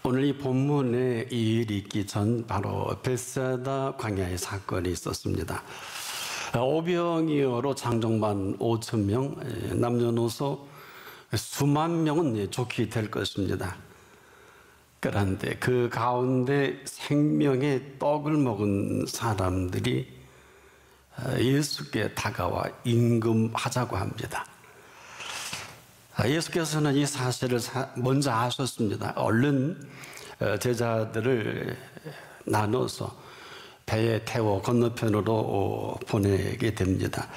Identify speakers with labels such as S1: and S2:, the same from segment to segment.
S1: 오늘 이 본문에 이 일이 있기 전 바로 벳세다 광야의 사건이 있었습니다. 오병이어로 장정만 5,000명, 남녀노소 수만 명은 좋게 될 것입니다. 그런데 그 가운데 생명의 떡을 먹은 사람들이 예수께 다가와 임금하자고 합니다. 예수께서는 이 사실을 먼저 아셨습니다. 얼른 제자들을 나눠서 배에 태워 건너편으로 보내게 됩니다.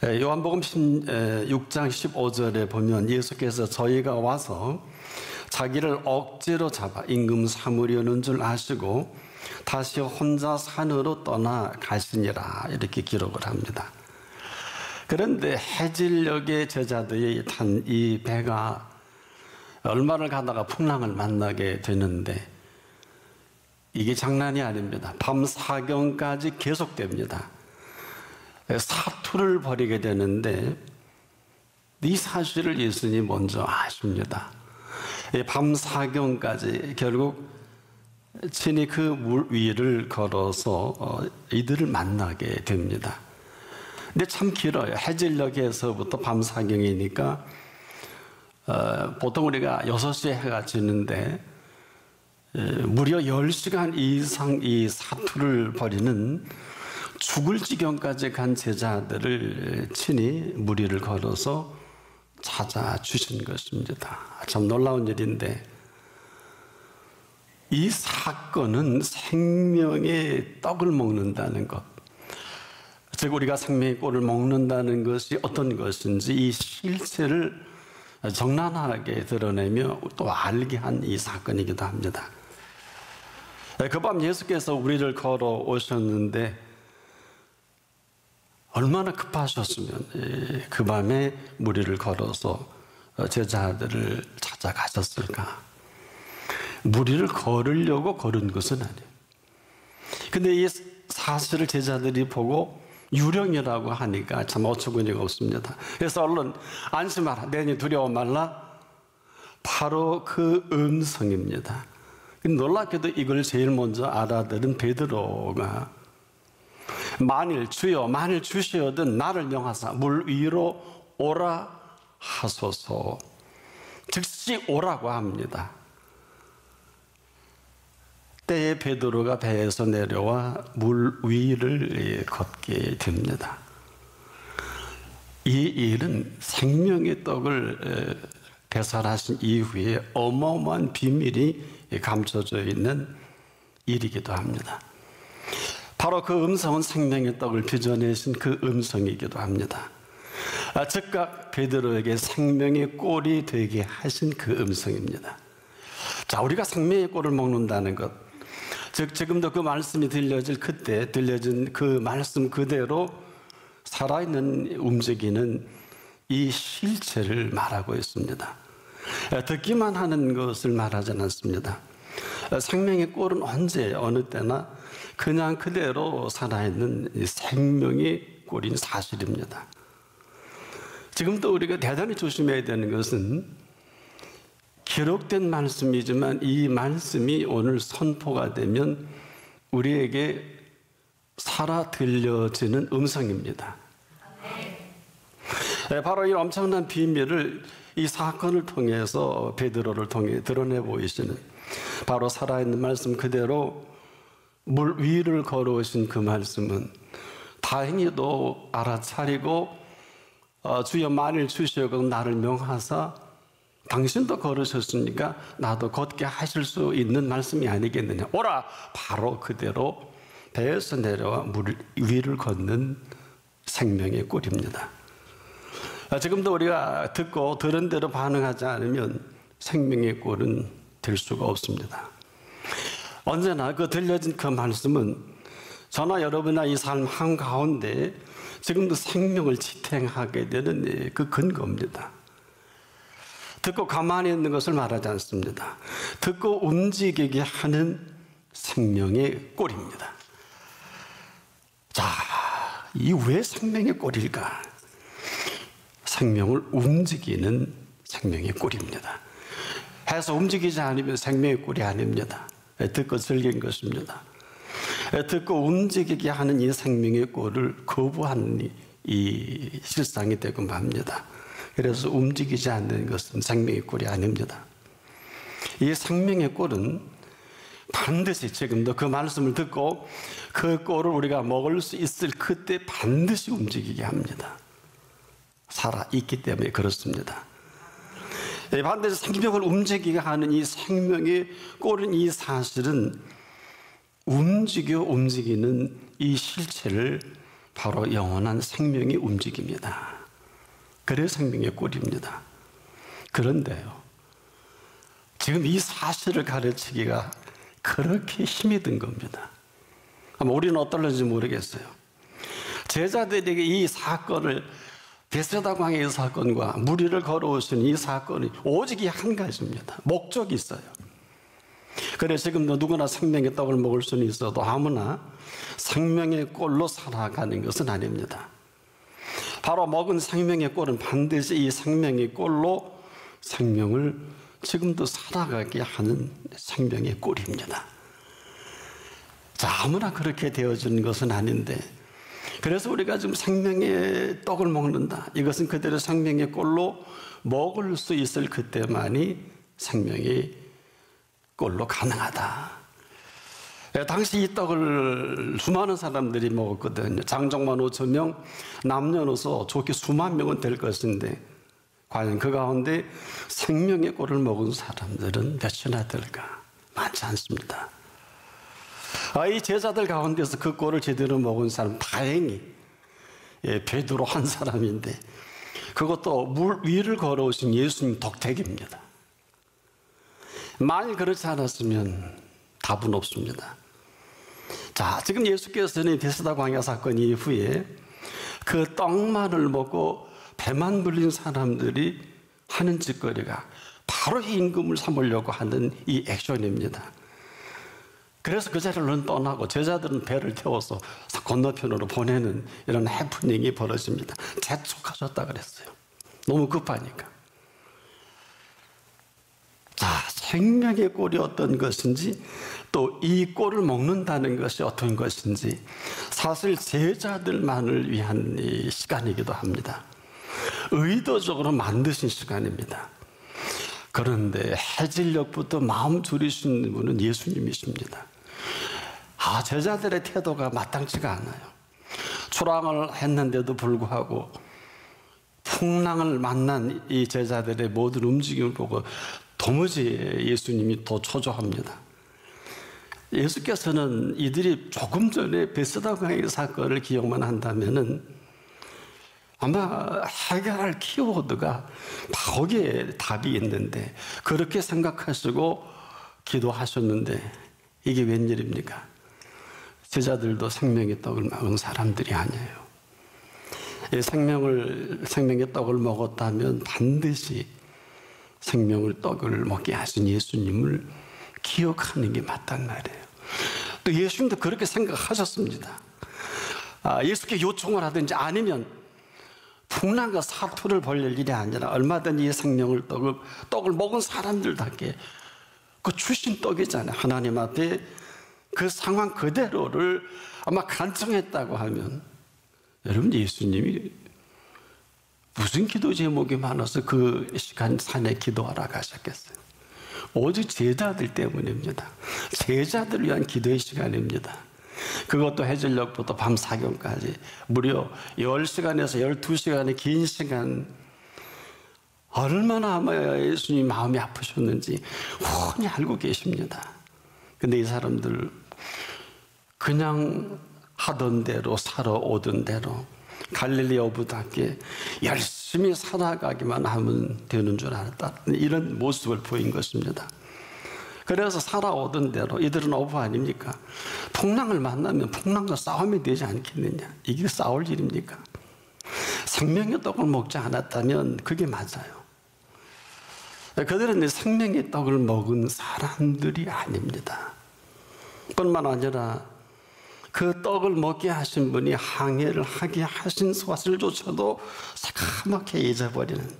S1: 요한복음 6장 15절에 보면 예수께서 저희가 와서 자기를 억지로 잡아 임금 삼으려는 줄 아시고 다시 혼자 산으로 떠나 가시니라 이렇게 기록을 합니다. 그런데 해질녘에 제자들이 탄 이 배가 얼마를 가다가 풍랑을 만나게 되는데 이게 장난이 아닙니다. 밤 사경까지 계속됩니다. 사투를 벌이게 되는데 이 사실을 예수님이 먼저 아십니다. 밤 사경까지 결국 친히 그 물 위를 걸어서 이들을 만나게 됩니다. 근데 참 길어요. 해질녘에서부터 밤 사경이니까 보통 우리가 6시에 해가 지는데 무려 10시간 이상 이 사투를 벌이는 죽을 지경까지 간 제자들을 친히 무리를 걸어서 찾아주신 것입니다. 참 놀라운 일인데 이 사건은 생명의 떡을 먹는다는 것, 즉 우리가 생명의 꼴을 먹는다는 것이 어떤 것인지 이 실체를 적나라하게 드러내며 또 알게 한 이 사건이기도 합니다. 그 밤 예수께서 우리를 걸어 오셨는데 얼마나 급하셨으면 그 밤에 무리를 걸어서 제자들을 찾아가셨을까. 무리를 걸으려고 걸은 것은 아니에요. 근데 이 사실을 제자들이 보고 유령이라고 하니까 참 어처구니가 없습니다. 그래서 얼른 안심하라, 내니 두려워 말라. 바로 그 음성입니다. 놀랍게도 이걸 제일 먼저 알아들은 베드로가 만일 주여 만일 주시어든 나를 명하사 물 위로 오라 하소서. 즉시 오라고 합니다. 때에 베드로가 배에서 내려와 물 위를 걷게 됩니다. 이 일은 생명의 떡을 배설하신 이후에 어마어마한 비밀이 감춰져 있는 일이기도 합니다. 바로 그 음성은 생명의 떡을 빚어내신 그 음성이기도 합니다. 즉각 베드로에게 생명의 꼴이 되게 하신 그 음성입니다. 자, 우리가 생명의 꼴을 먹는다는 것, 즉 지금도 그 말씀이 들려질 그때 들려진 그 말씀 그대로 살아있는 움직이는 이 실체를 말하고 있습니다. 듣기만 하는 것을 말하지 않습니다. 생명의 꼴은 언제 어느 때나 그냥 그대로 살아있는 생명의 꼴인 사실입니다. 지금도 우리가 대단히 조심해야 되는 것은 기록된 말씀이지만 이 말씀이 오늘 선포가 되면 우리에게 살아 들려지는 음성입니다. 바로 이 엄청난 비밀을 이 사건을 통해서 베드로를 통해 드러내 보이시는 바로 살아있는 말씀 그대로 물 위를 걸어오신 그 말씀은 다행히도 알아차리고 주여 만일 주시어도 나를 명하사 당신도 걸으셨으니까 나도 걷게 하실 수 있는 말씀이 아니겠느냐. 오라! 바로 그대로 배에서 내려와 물 위를 걷는 생명의 꼴입니다. 지금도 우리가 듣고 들은 대로 반응하지 않으면 생명의 꼴은 될 수가 없습니다. 언제나 그 들려진 그 말씀은 저나 여러분이나 이 삶 한가운데 지금도 생명을 지탱하게 되는 그 근거입니다. 듣고 가만히 있는 것을 말하지 않습니다. 듣고 움직이게 하는 생명의 꼴입니다. 자, 이 왜 생명의 꼴일까? 생명을 움직이는 생명의 꼴입니다. 해서 움직이지 않으면 생명의 꼴이 아닙니다. 듣고 즐긴 것입니다. 듣고 움직이게 하는 이 생명의 꼴을 거부하는 이 실상이 되고 맙니다. 그래서 움직이지 않는 것은 생명의 꼴이 아닙니다. 이 생명의 꼴은 반드시 지금도 그 말씀을 듣고 그 꼴을 우리가 먹을 수 있을 그때 반드시 움직이게 합니다. 살아있기 때문에 그렇습니다. 반드시 생명을 움직이게 하는 이 생명의 꼴은 이 사실은 움직이는 이 실체를 바로 영원한 생명이 움직입니다. 그래서 생명의 꼴입니다. 그런데요, 지금 이 사실을 가르치기가 그렇게 힘이 든 겁니다. 아마 우리는 어떨는지 모르겠어요. 제자들에게 이 사건을, 베세다 광야의 사건과 무리를 걸어오신 이 사건이 오직 이 한 가지입니다. 목적이 있어요. 그래 지금도 누구나 생명의 떡을 먹을 수는 있어도 아무나 생명의 꼴로 살아가는 것은 아닙니다. 바로 먹은 생명의 꼴은 반드시 이 생명의 꼴로 생명을 지금도 살아가게 하는 생명의 꼴입니다. 자, 아무나 그렇게 되어지는 것은 아닌데, 그래서 우리가 지금 생명의 떡을 먹는다. 이것은 그대로 생명의 꼴로 먹을 수 있을 그때만이 생명의 꼴로 가능하다. 당시 이 떡을 수많은 사람들이 먹었거든요. 장정만 5천 명, 남녀노소 좋게 수만 명은 될 것인데 과연 그 가운데 생명의 꼴을 먹은 사람들은 몇이나 될까? 많지 않습니다. 이 제자들 가운데서 그 꼴을 제대로 먹은 사람 다행히 베드로 한 사람인데, 그것도 물 위를 걸어오신 예수님 덕택입니다. 만일 그렇지 않았으면 답은 없습니다. 자, 지금 예수께서는 베세다 광야 사건 이후에 그 떡만을 먹고 배만 불린 사람들이 하는 짓거리가 바로 임금을 삼으려고 하는 이 액션입니다. 그래서 그 자리를 떠나고 제자들은 배를 태워서 건너편으로 보내는 이런 해프닝이 벌어집니다. 재촉하셨다 그랬어요. 너무 급하니까. 자, 생명의 꼴이 어떤 것인지, 또 이 꼴을 먹는다는 것이 어떤 것인지, 사실 제자들만을 위한 이 시간이기도 합니다. 의도적으로 만드신 시간입니다. 그런데 해질녘부터 마음 졸이신 분은 예수님이십니다. 제자들의 태도가 마땅치가 않아요. 출항을 했는데도 불구하고 풍랑을 만난 이 제자들의 모든 움직임을 보고 도무지 예수님이 더 초조합니다. 예수께서는 이들이 조금 전에 베세다 광야의 사건을 기억만 한다면은 아마 해결할 키워드가 거기에 답이 있는데, 그렇게 생각하시고 기도하셨는데 이게 웬일입니까? 제자들도 생명의 떡을 먹은 사람들이 아니에요. 생명의 떡을 먹었다면 반드시 생명의 떡을 먹게 하신 예수님을 기억하는 게 맞단 말이에요. 또 예수님도 그렇게 생각하셨습니다. 예수께 요청을 하든지 아니면 풍랑과 사투를 벌릴 일이 아니라 얼마든지 이 생명의 떡을 먹은 사람들답게 그 주신 떡이잖아요. 하나님 앞에 그 상황 그대로를 아마 간청했다고 하면, 여러분 예수님이 무슨 기도 제목이 많아서 그 시간 산에 기도하러 가셨겠어요? 오직 제자들 때문입니다. 제자들을 위한 기도의 시간입니다. 그것도 해질녘부터 밤 사경까지 무려 10시간에서 12시간의 긴 시간, 얼마나 아마 예수님 마음이 아프셨는지 훤히 알고 계십니다. 근데 이 사람들 그냥 하던 대로 살아오던 대로 갈릴리 어부답게 열심히 살아가기만 하면 되는 줄 알았다, 이런 모습을 보인 것입니다. 그래서 살아오던 대로, 이들은 어부 아닙니까? 풍랑을 만나면 풍랑과 싸움이 되지 않겠느냐? 이게 싸울 일입니까? 생명의 떡을 먹지 않았다면 그게 맞아요. 그들은 생명의 떡을 먹은 사람들이 아닙니다. 뿐만 아니라 그 떡을 먹게 하신 분이 항해를 하게 하신 사실조차도 새카맣게 잊어버리는,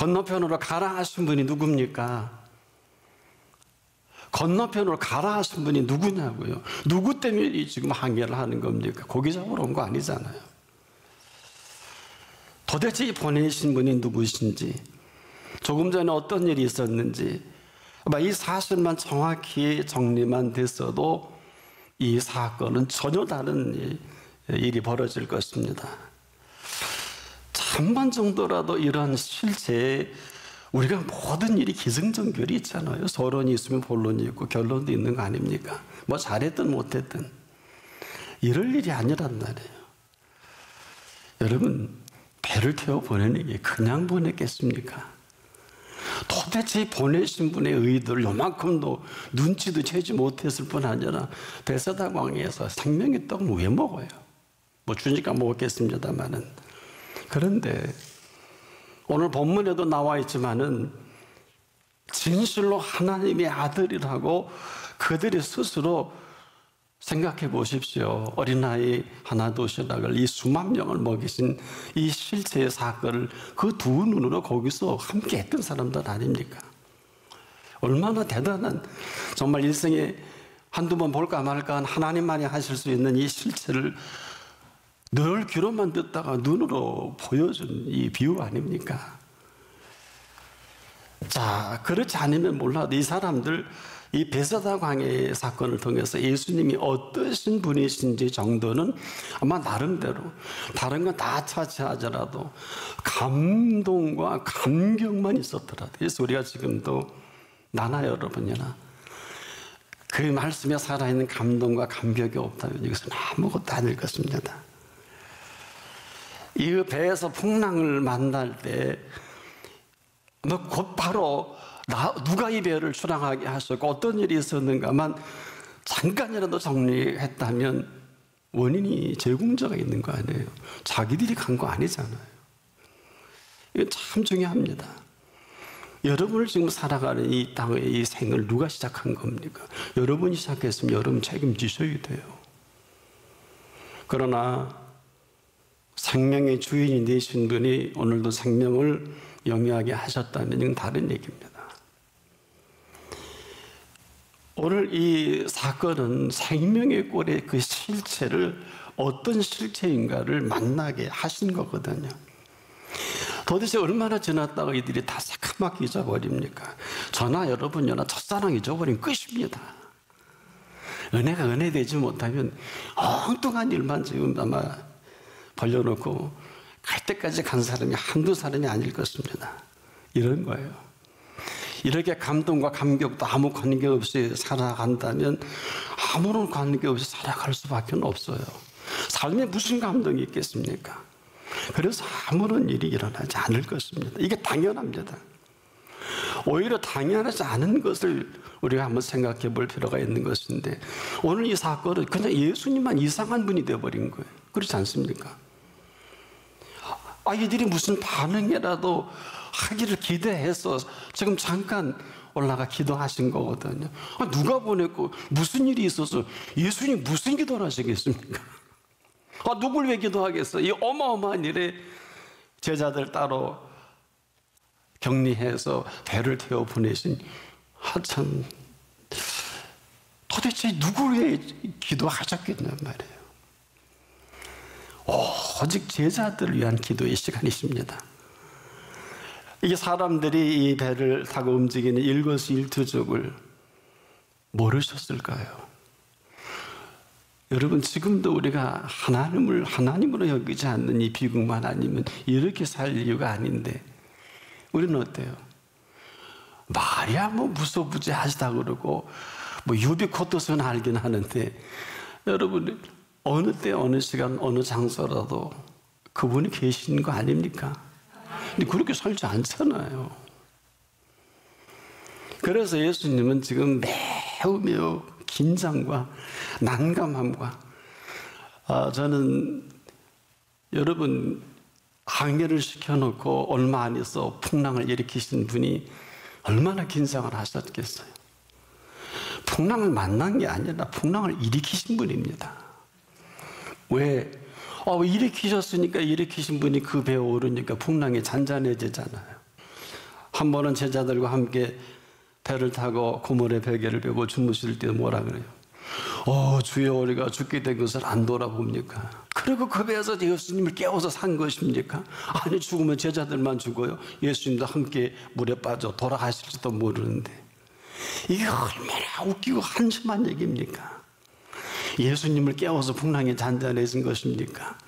S1: 건너편으로 가라 하신 분이 누굽니까? 건너편으로 가라 하신 분이 누구냐고요? 누구 때문에 지금 항해를 하는 겁니까? 고기 잡으러 온 거 아니잖아요. 도대체 이 보내신 분이 누구신지, 조금 전에 어떤 일이 있었는지, 이 사실만 정확히 정리만 됐어도 이 사건은 전혀 다른 일이 벌어질 것입니다. 한번 정도라도 이런 실체에 우리가 모든 일이 기승전결이 있잖아요. 서론이 있으면 본론이 있고 결론도 있는 거 아닙니까? 뭐 잘했든 못했든 이럴 일이 아니란 말이에요. 여러분, 배를 태워 보내는 게 그냥 보냈겠습니까? 도대체 보내신 분의 의도를 요만큼도 눈치도 채지 못했을 뿐 아니라 베세다 광야에서 생명의 떡을 왜 먹어요? 뭐 주니까 먹었겠습니다만은. 그런데 오늘 본문에도 나와 있지만은 진실로 하나님의 아들이라고 그들이 스스로 생각해 보십시오. 어린아이 하나 도시락을 이 수만 명을 먹이신 이 실체의 사건을 그 두 눈으로 거기서 함께 했던 사람들 아닙니까? 얼마나 대단한, 정말 일생에 한두 번 볼까 말까 한 하나님만이 하실 수 있는 이 실체를 늘 귀로만 듣다가 눈으로 보여준 이 비유 아닙니까? 자, 그렇지 않으면 몰라도 이 사람들, 이 베세다 광야의 사건을 통해서 예수님이 어떠신 분이신지 정도는 아마 나름대로 다른 건 다 차치하더라도 감동과 감격만 있었더라도, 그래서 우리가 지금도 나나 여러분이나 그 말씀에 살아있는 감동과 감격이 없다면 이것은 아무것도 아닐 것입니다. 이 배에서 풍랑을 만날 때 곧바로 누가 이 배를 출항하게 하셨고 어떤 일이 있었는가만 잠깐이라도 정리했다면 원인이 제공자가 있는 거 아니에요. 자기들이 간 거 아니잖아요. 이거 참 중요합니다. 여러분을 지금 살아가는 이 땅의 이 생을 누가 시작한 겁니까? 여러분이 시작했으면 여러분 책임지셔야 돼요. 그러나 생명의 주인이 되신 분이 오늘도 생명을 영위하게 하셨다면 이건 다른 얘기입니다. 오늘 이 사건은 생명의 꼴의 그 실체를 어떤 실체인가를 만나게 하신 거거든요. 도대체 얼마나 지났다가 이들이 다 새까맣게 잊어버립니까? 저나 여러분이나 첫사랑 잊어버리면 끝입니다. 은혜가 은혜되지 못하면 엉뚱한 일만 지금 아마 벌려놓고 갈 때까지 간 사람이 한두 사람이 아닐 것입니다. 이런 거예요. 이렇게 감동과 감격도 아무 관계없이 살아간다면 아무런 관계없이 살아갈 수밖에 없어요. 삶에 무슨 감동이 있겠습니까? 그래서 아무런 일이 일어나지 않을 것입니다. 이게 당연합니다. 오히려 당연하지 않은 것을 우리가 한번 생각해 볼 필요가 있는 것인데, 오늘 이 사건은 그냥 예수님만 이상한 분이 되어버린 거예요. 그렇지 않습니까? 이들이 무슨 반응이라도 하기를 기대해서 지금 잠깐 올라가 기도하신 거거든요. 누가 보냈고 무슨 일이 있어서 예수님 무슨 기도를 하시겠습니까? 누굴 왜 기도하겠어? 이 어마어마한 일에 제자들 따로 격리해서 배를 태워 보내신, 참 도대체 누굴 위해 기도하셨겠냔 말이에요. 오직 제자들을 위한 기도의 시간이십니다. 이게 사람들이 이 배를 타고 움직이는 일거수일투족을 모르셨을까요? 여러분, 지금도 우리가 하나님을 하나님으로 여기지 않는 이 비극만 아니면 이렇게 살 이유가 아닌데, 우리는 어때요? 말이야 뭐 무소부지하시다 그러고 뭐 유비코토스는 알긴 하는데, 여러분 어느 때 어느 시간 어느 장소라도 그분이 계신 거 아닙니까? 근데 그렇게 살지 않잖아요. 그래서 예수님은 지금 매우 긴장과 난감함과, 저는 여러분 항해를 시켜놓고 얼마 안 있어 풍랑을 일으키신 분이 얼마나 긴장을 하셨겠어요. 풍랑을 만난 게 아니라 풍랑을 일으키신 분입니다. 왜? 일으키셨으니까 일으키신 분이 그 배에 오르니까 풍랑이 잔잔해지잖아요. 한 번은 제자들과 함께 배를 타고 고물의 베개를 베고 주무실 때 뭐라 그래요? 주여, 우리가 죽게 된 것을 안 돌아봅니까? 그리고 그 배에서 예수님을 깨워서 산 것입니까? 아니, 죽으면 제자들만 죽어요. 예수님도 함께 물에 빠져 돌아가실지도 모르는데, 이게 얼마나 웃기고 한심한 얘기입니까? 예수님을 깨워서 풍랑에 잔잔해진 것입니까?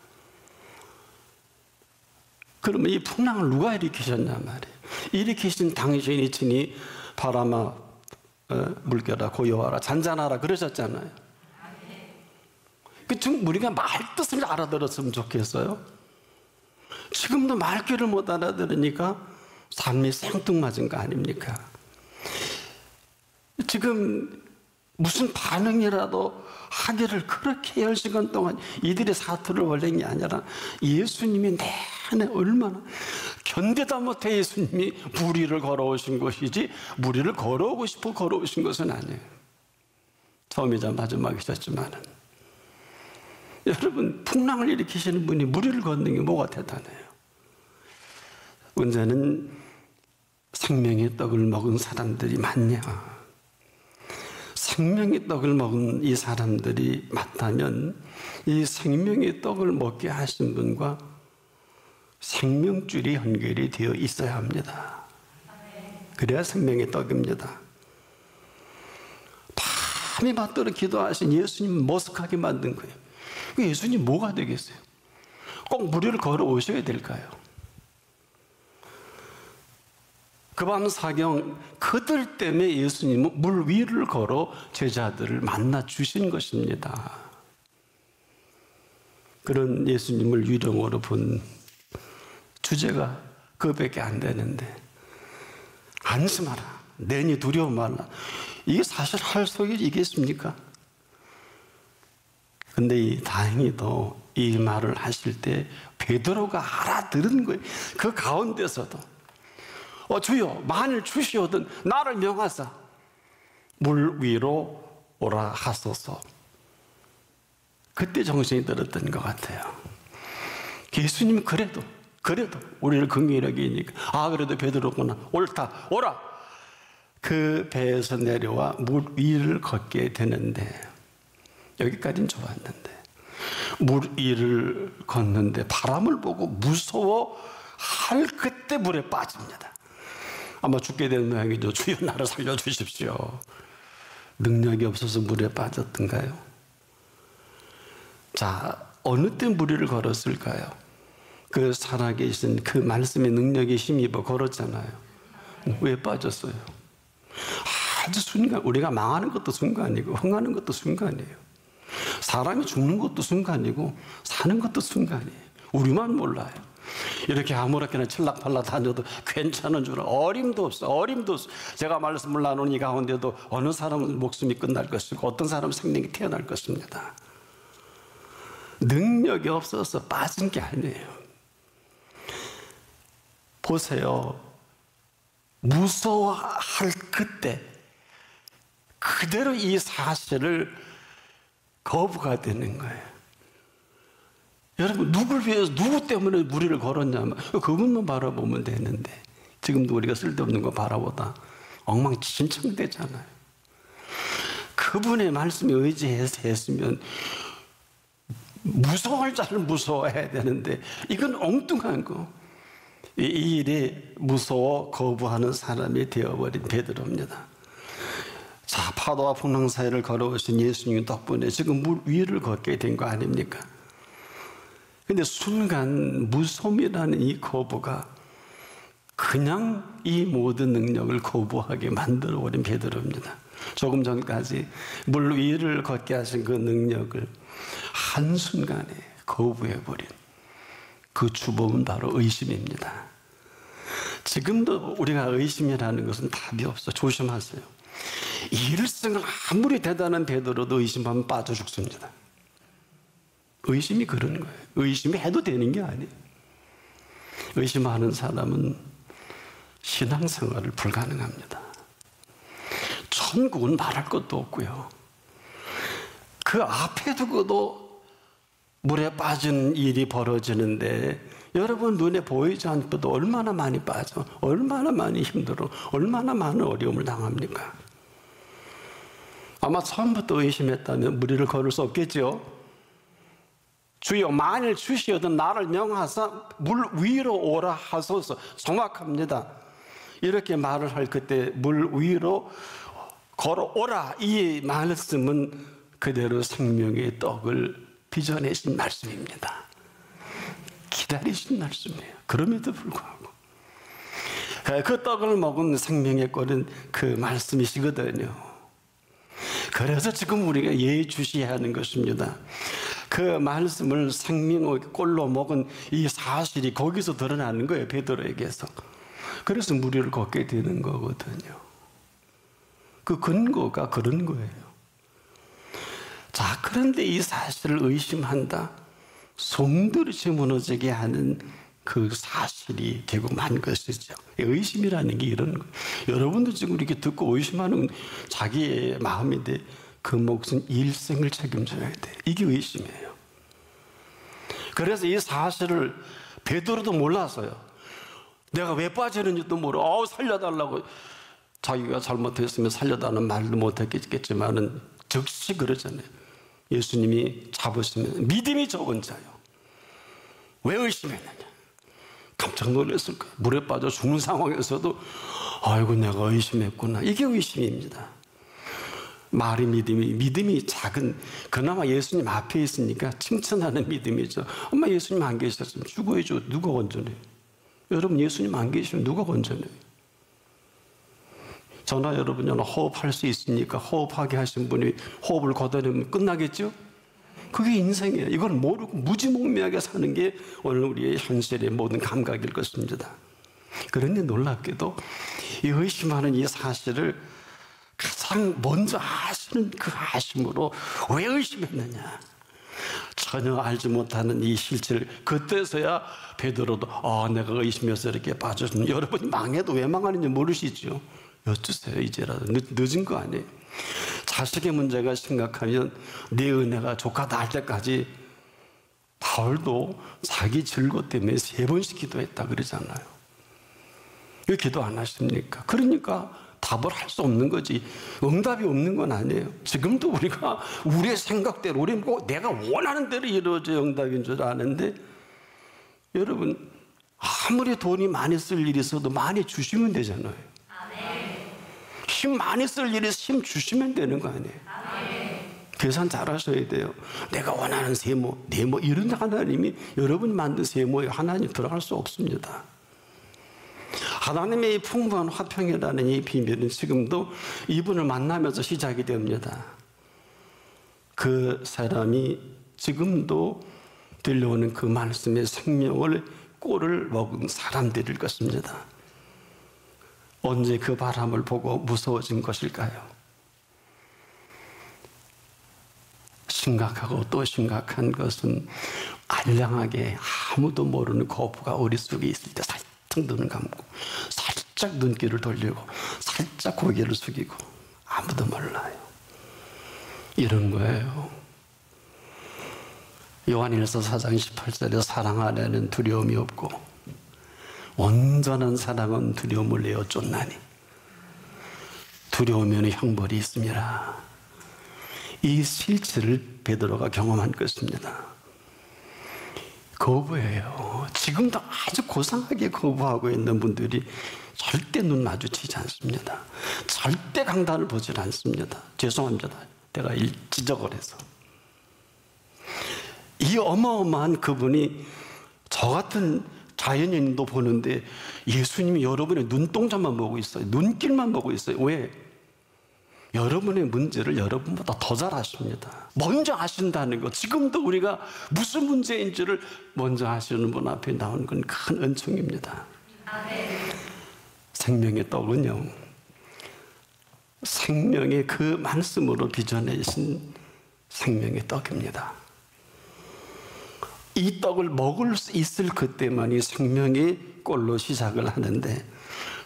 S1: 그러면 이 풍랑을 누가 일으키셨냐 말이에요. 일으키신 당신이 친히 바람아 물결아 고요하라 잔잔하라 그러셨잖아요. 지금 우리가 말뜻을 알아들었으면 좋겠어요. 지금도 말귀를 못 알아들으니까 삶이 생뚱맞은 거 아닙니까? 지금 무슨 반응이라도 하기를 그렇게 10시간 동안 이들의 사투를 벌린 게 아니라 예수님이 내내 얼마나 견디다 못해 예수님이 물 위를 걸어오신 것이지 물 위를 걸어오고 싶어 걸어오신 것은 아니에요. 처음이자 마지막이셨지만은 여러분, 풍랑을 일으키시는 분이 물 위를 걷는 게 뭐가 대단해요? 문제는 생명의 떡을 먹은 사람들이 많냐? 생명의 떡을 먹은 이 사람들이 맞다면 이 생명의 떡을 먹게 하신 분과 생명줄이 연결이 되어 있어야 합니다. 그래야 생명의 떡입니다. 밤이 맞도록 기도하신 예수님 머쓱하게 만든 거예요. 예수님 뭐가 되겠어요? 꼭 물 위를 걸어오셔야 될까요? 그 밤 사경 그들 때문에 예수님은 물 위를 걸어 제자들을 만나 주신 것입니다. 그런 예수님을 유령으로 본 주제가 그것밖에 안 되는데, 안심하라, 내니 두려워 말라, 이게 사실 할 소리이겠습니까? 근데 다행히도 이 말을 하실 때 베드로가 알아들은 거예요. 그 가운데서도 주여, 만일 주시오든 나를 명하사 물 위로 오라 하소서. 그때 정신이 들었던 것 같아요. 예수님은 그래도 우리를 긍휼히 여기니까 그래도 베드로구나, 옳다, 오라. 그 배에서 내려와 물 위를 걷게 되는데, 여기까지는 좋았는데 물 위를 걷는데 바람을 보고 무서워할 그때 물에 빠집니다. 아마 죽게 된 모양이죠. 주여, 나를 살려주십시오. 능력이 없어서 물에 빠졌던가요? 자, 어느 때 물 위를 걸었을까요? 그 살아계신 그 말씀의 능력에 힘입어 걸었잖아요. 왜 빠졌어요? 아주 순간, 우리가 망하는 것도 순간이고 흥하는 것도 순간이에요. 사람이 죽는 것도 순간이고 사는 것도 순간이에요. 우리만 몰라요. 이렇게 아무렇게나 칠락팔락 다녀도 괜찮은 줄 어림도 없어. 제가 말씀을 나누는 이 가운데도 어느 사람은 목숨이 끝날 것이고 어떤 사람은 생명이 태어날 것입니다. 능력이 없어서 빠진 게 아니에요. 보세요. 무서워할 그때 그대로 이 사실을 거부가 되는 거예요. 여러분, 누굴 위해서, 누구 때문에 물 위를 걸었냐면 그분만 바라보면 되는데, 지금도 우리가 쓸데없는 거 바라보다 엉망진창되잖아요. 그분의 말씀에 의지해서 했으면 무서워할 자를 무서워해야 되는데, 이건 엉뚱한 거. 이 일에 무서워 거부하는 사람이 되어버린 베드로입니다. 자, 파도와 풍랑 사이를 걸어오신 예수님 덕분에 지금 물 위를 걷게 된 거 아닙니까? 근데 순간 무서움이라는 이 거부가 그냥 이 모든 능력을 거부하게 만들어버린 베드로입니다. 조금 전까지 물 위를 걷게 하신 그 능력을 한순간에 거부해버린 그 주범은 바로 의심입니다. 지금도 우리가 의심이라는 것은 답이 없어. 조심하세요. 일생을 아무리 대단한 베드로도 의심하면 빠져 죽습니다. 의심이 그런 거예요. 의심이 해도 되는 게 아니에요. 의심하는 사람은 신앙생활을 불가능합니다. 천국은 말할 것도 없고요. 그 앞에 두고도 물에 빠진 일이 벌어지는데 여러분 눈에 보이지 않고도 얼마나 많이 빠져, 얼마나 많이 힘들어, 얼마나 많은 어려움을 당합니까? 아마 처음부터 의심했다면 무리를 걸을 수 없겠죠. 주여 만일 주시어든 나를 명하사 물 위로 오라 하소서. 정확합니다. 이렇게 말을 할 그때 물 위로 걸어오라, 이 말씀은 그대로 생명의 떡을 빚어내신 말씀입니다. 기다리신 말씀이에요. 그럼에도 불구하고 그 떡을 먹은 생명의 꼴은 그 말씀이시거든요. 그래서 지금 우리가 예의주시해야 하는 것입니다. 그 말씀을 생명의 꼴로 먹은 이 사실이 거기서 드러나는 거예요, 베드로에게서. 그래서 무리를 걷게 되는 거거든요. 그 근거가 그런 거예요. 자, 그런데 이 사실을 의심한다, 송두리째 무너지게 하는 그 사실이 결국 만 것이죠. 의심이라는 게 이런 거예요. 여러분도 지금 이렇게 듣고 의심하는 자기의 마음인데 그 몫은 일생을 책임져야 돼. 이게 의심이에요. 그래서 이 사실을 베드로도 몰랐어요. 내가 왜 빠지는지도 모르고 살려달라고, 자기가 잘못했으면 살려달라는 말도 못했겠지만은 즉시 그러잖아요. 예수님이 잡으시면 믿음이 적은 자요, 왜 의심했느냐. 깜짝 놀랐을 거예요. 물에 빠져 죽는 상황에서도 아이고 내가 의심했구나. 이게 의심입니다. 말이 믿음이 작은, 그나마 예수님 앞에 있으니까 칭찬하는 믿음이죠. 엄마 예수님 안 계셨으면 죽어야죠. 누가 건져내요? 여러분 예수님 안 계시면 누가 건져내요? 저나 여러분이나 호흡할 수 있으니까 호흡하게 하신 분이 호흡을 걷어내면 끝나겠죠? 그게 인생이에요. 이걸 모르고 무지몽매하게 사는 게 오늘 우리의 현실의 모든 감각일 것입니다. 그런데 놀랍게도 이 의심하는 이 사실을 가장 먼저 아시는 그 아심으로 왜 의심했느냐, 전혀 알지 못하는 이 실체를 그때서야 베드로도 내가 의심해서 이렇게 빠졌으면, 여러분이 망해도 왜 망하는지 모르시죠? 여쭈세요. 이제라도 늦은 거 아니에요. 자식의 문제가 심각하면 네 은혜가 조카 낳을 때까지, 바울도 자기 즐거 때문에 3번씩 기도했다 그러잖아요. 왜 기도 안 하십니까? 그러니까 답을 할 수 없는 거지, 응답이 없는 건 아니에요. 지금도 우리가 우리의 생각대로, 우리 내가 원하는 대로 이루어져야 응답인 줄 아는데, 여러분 아무리 돈이 많이 쓸 일이 있어도 많이 주시면 되잖아요. 힘 많이 쓸 일이 힘 주시면 되는 거 아니에요. 계산 잘 하셔야 돼요. 내가 원하는 세모, 네모, 이런 하나님이 여러분이 만든 세모에 하나님 들어갈 수 없습니다. 하나님의 이 풍부한 화평이라는 이 비밀은 지금도 이분을 만나면서 시작이 됩니다. 그 사람이 지금도 들려오는 그 말씀의 생명을 꼴을 먹은 사람들일 것입니다. 언제 그 바람을 보고 무서워진 것일까요? 심각하고 또 심각한 것은 알량하게 아무도 모르는 거부가 우리 속에 있을 때 살짝 눈을 감고 살짝 눈길을 돌리고 살짝 고개를 숙이고 아무도 몰라요. 이런 거예요. 요한일서 4장 18절에 사랑 안에는 두려움이 없고 온전한 사랑은 두려움을 내어 쫓나니 두려우면 형벌이 있습니다. 이 실체를 베드로가 경험한 것입니다. 거부해요. 지금도 아주 고상하게 거부하고 있는 분들이 절대 눈 마주치지 않습니다. 절대 강단을 보지 않습니다. 죄송합니다. 내가 지적을 해서. 이 어마어마한 그분이 저 같은 자연인도 보는데 예수님이 여러분의 눈동자만 보고 있어요. 눈길만 보고 있어요. 왜? 여러분의 문제를 여러분보다 더 잘 아십니다. 먼저 아신다는 것. 지금도 우리가 무슨 문제인지를 먼저 아시는 분 앞에 나오는 건 큰 은총입니다. 생명의 떡은요, 생명의 그 말씀으로 빚어내신 생명의 떡입니다. 이 떡을 먹을 수 있을 그때만이 생명의 꼴로 시작을 하는데,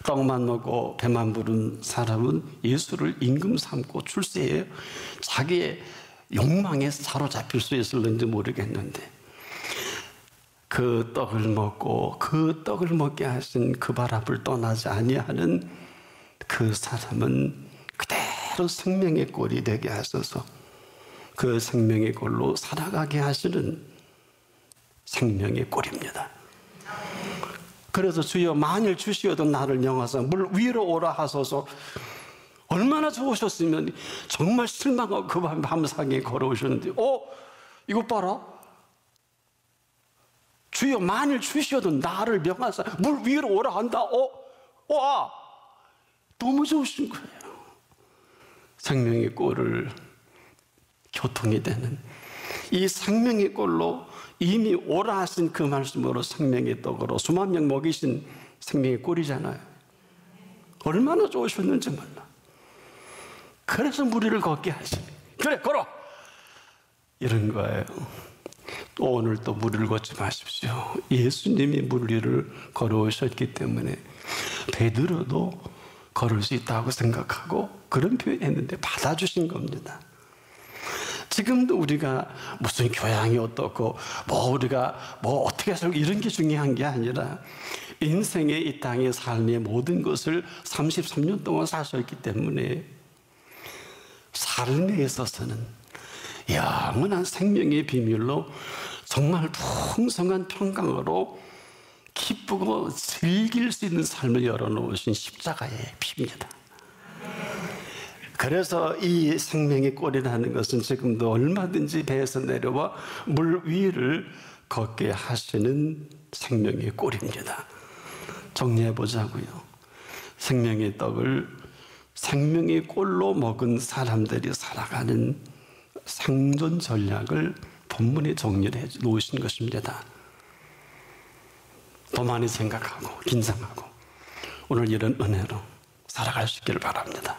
S1: 떡만 먹고 배만 부른 사람은 예수를 임금 삼고 출세해요. 자기의 욕망에 사로잡힐 수 있을는지 모르겠는데, 그 떡을 먹고 그 떡을 먹게 하신 그 발 앞을 떠나지 아니하는 그 사람은 그대로 생명의 꼴이 되게 하셔서 그 생명의 꼴로 살아가게 하시는 생명의 꼴입니다. 그래서 주여 만일 주시어도 나를 명하사 물 위로 오라 하소서. 얼마나 좋으셨으면 정말 실망하고 그 밤사게 걸어오셨는데 이것 봐라. 주여 만일 주시어도 나를 명하사 물 위로 오라 한다. 너무 좋으신 거예요. 생명의 꼴을 교통이 되는 이 생명의 꼴로 이미 오라 하신 그 말씀으로 생명의 떡으로 수만 명 먹이신 생명의 꼴이잖아요. 얼마나 좋으셨는지 몰라. 그래서 무리를 걷게 하시니 그래 걸어 이런 거예요. 또 오늘 또 무리를 걷지 마십시오. 예수님이 무리를 걸어오셨기 때문에 베드로도 걸을 수 있다고 생각하고 그런 표현했는데 받아주신 겁니다. 지금도 우리가 무슨 교양이 어떻고 우리가 어떻게 살고 이런 게 중요한 게 아니라 인생의 이 땅의 삶의 모든 것을 33년 동안 사셨기 때문에 삶에 있어서는 영원한 생명의 비밀로 정말 풍성한 평강으로 기쁘고 즐길 수 있는 삶을 열어놓으신 십자가의 피입니다. 그래서 이 생명의 꼴이라는 것은 지금도 얼마든지 배에서 내려와 물 위를 걷게 하시는 생명의 꼴입니다. 정리해 보자고요. 생명의 떡을 생명의 꼴로 먹은 사람들이 살아가는 생존 전략을 본문에 정리를 해 놓으신 것입니다. 더 많이 생각하고 긴장하고 오늘 이런 은혜로 살아갈 수 있기를 바랍니다.